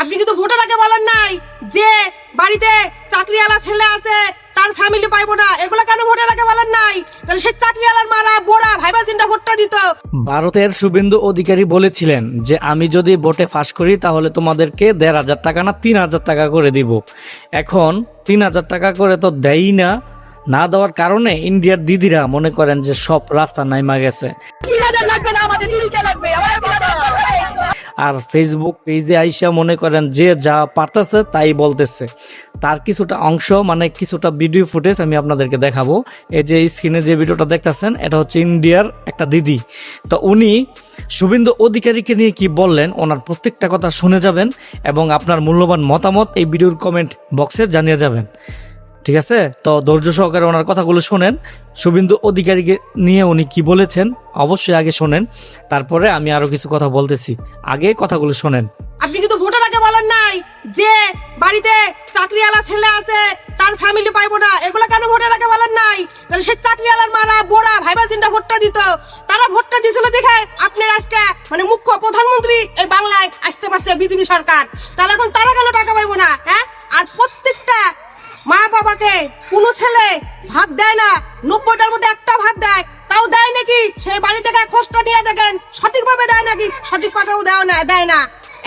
আপনি কিন্তু ভোটার আগে বলেন নাই যে বাড়িতে চাকরিওয়ালা ছেলে আছে তার ফ্যামিলি পাইবো না, এগুলো কেন ভোটার আগে বলেন নাই? তাহলে সে চাকরিওয়ালার মারা বোরা ভাইবা চিন্তা ভোটটা দিত। ভারতের শুভেন্দু অধিকারী বলেছিলেন যে আমি যদি ভোটে ফাঁস করি তাহলে তোমাদেরকে ১,৫০০ টাকা না ৩,০০০ টাকা করে দিব। এখন ৩,০০০ টাকা করে তো দেয়ই না, না দেওয়ার কারণে ইন্ডিয়ার দিদিরা মনে করেন যে সব রাস্তা নাইমা গেছে। আর ফেসবুক পেজে আইসা মনে করেন যে যা পারতেছে তাই বলতেছে। তার কিছুটা অংশ মানে কিছুটা ভিডিও ফুটেজ আমি আপনাদেরকে দেখাবো। এই যে স্ক্রিনে যে ভিডিওটা দেখতেছেন এটা হচ্ছে ইন্ডিয়ার একটা দিদি। তো উনি শুভেন্দু অধিকারীকে নিয়ে কি বললেন ওনার প্রত্যেকটা কথা শুনে যাবেন এবং আপনার মূল্যবান মতামত এই ভিডিওর কমেন্ট বক্সে জানিয়ে যাবেন। ঠিক আছে, তো ধৈর্য সহকারে ওনার কথাগুলো শোনেন। শুভেন্দু অধিকারীকে নিয়ে উনি কি বলেছেন অবশ্যই আগে শোনেন, তারপরে আমি আরো কিছু কথা বলতেছি। আগে কথাগুলো শোনেন। আপনি কিন্তু ভোটার আগে বলেন নাই যে বাড়িতে চাকরিওয়ালা ছেলে আছে তার ফ্যামিলি পাইবো না, এগুলো কেন ভোটার আগে বলেন নাই? তাহলে সে চাকরিওয়ালার মারা বোরা ভাইবা চিন্তা ভোটটা দিত। তারা ভোটটা দিয়েছিল দেখে আপনার আজকে মানে মুখ্য প্রধানমন্ত্রী এই বাংলায় আসতে পারছে বিজেপি সরকার। তাহলে এখন তারা কেন টাকা পাইবো না? হ্যাঁ, আর প্রত্যেকটা মা বাবাকে কোনো ছেলে ভাত দেয় না, ৯০টার মধ্যে একটা ভাত দেয়, তাও দেয় নাকি সেই বাড়ি থেকে খোঁজটা নিয়ে দেখেন সঠিকভাবে দেয় নাকি, সঠিক কথাও দেয় না।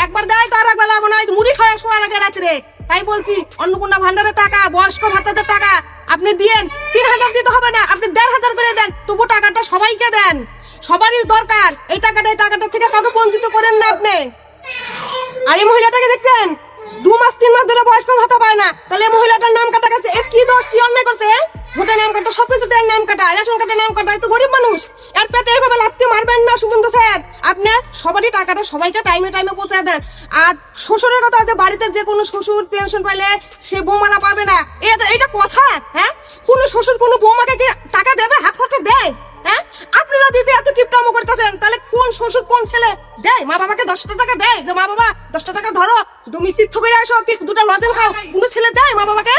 একবার দেয় তো আর একবেলা মনে হয় মুড়ি খাওয়া শোয়ার আগে রাত্রে। তাই বলছি অন্নপূর্ণা ভান্ডারের টাকা, বয়স্ক ভাতাদের টাকা আপনি দিয়েন, ৩,০০০ দিতে হবে না, আপনি ১,৫০০ করে দেন, তবু টাকাটা সবাইকে দেন, সবারই দরকার এই টাকাটা থেকে কাউকে বঞ্চিত করেন না আপনি। আর এই মহিলাটাকে দেখছেন ২ মাস ৩ মাস ধরে বয়স্ক ভাতা পায় না, তাহলে মহিলাটার নাম কাটা গেছে, এর কি দোষ, কি অন্যায় করছে? ভোটের নাম কাটা, সবকিছুতে নাম কাটা, রেশন কার্ডের নাম কাটা, তো গরিব মানুষ, এর পেটে এইভাবে লাগতে মারবেন না শুভেন্দু স্যার। আপনি সবারই টাকাটা সবাইকে টাইমে পৌঁছে দেন। আর শ্বশুরের কথা আছে, বাড়িতে যে কোনো শ্বশুর পেনশন পাইলে সে বৌমারা পাবে না, এটা কথা? হ্যাঁ, কোন শ্বশুর কোন বৌমাকে কি টাকা দেবে, হাত খরচা দেয়? হ্যাঁ, আপনারা দিদি এত কিপটামো করতেছেন, তাহলে কোন শ্বশুর কোন ছেলে দেয় মা বাবাকে ১০টা টাকা দেয় যে মা বাবা ১০টা টাকা ধরো তুমি তীর্থ করে আসো, কি দুটা লজেন খাও? কোন ছেলে দেয় মা বাবাকে?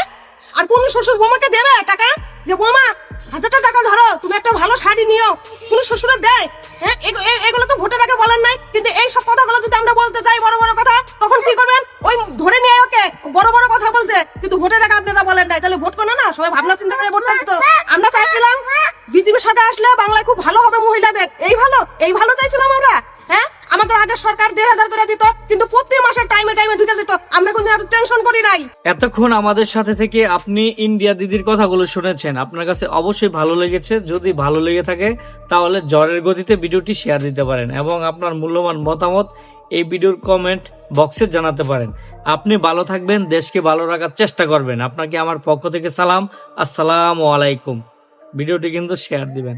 আর কোন শ্বশুর বৌমাকে দেবে টাকা যে বৌমা ১০০০ টাকা ধরো তুমি একটা ভালো শাড়ি নিও? কোন শ্বশুরে দেয়? হ্যাঁ, এগুলো তো ভোটের আগে বলেন নাই। কিন্তু এই সব কথাগুলো যদি আমরা বলতে চাই বড় বড় কথা, তখন কি করবেন? ওই ধরে নিয়ে ওকে বড় বড় কথা বলছে, কিন্তু ভোটের আগে আপনারা বলেন নাই, তাহলে ভোট করো না, সবাই ভাবনা চিন্তা করে ভোটটা দিত। আমরা চাইছিলাম বিজেপি সরকার আসলে বাংলায় খুব ভালো হবে, মহিলাদের এই ভালো চাইছিলাম আমরা। হ্যাঁ, আমাদের আগে সরকার ১,৫০০ করে দিত, কিন্তু প্রতি মাসে টাইমে ঢুকে দিত, আমরা কোনো এত টেনশন করি নাই। এতক্ষণ আমাদের সাথে থেকে আপনি ইন্ডিয়া দিদির কথাগুলো শুনেছেন, আপনার কাছে অবশ্যই ভালো লেগেছে। যদি ভালো লেগে থাকে তাহলে জ্বরের গতিতে ভিডিওটি শেয়ার দিতে পারেন এবং আপনার মূল্যবান মতামত এই ভিডিওর কমেন্ট বক্সে জানাতে পারেন। আপনি ভালো থাকবেন, দেশকে ভালো রাখার চেষ্টা করবেন। আপনাকে আমার পক্ষ থেকে সালাম, আসসালামু আলাইকুম। ভিডিওটি কিন্তু শেয়ার দিবেন।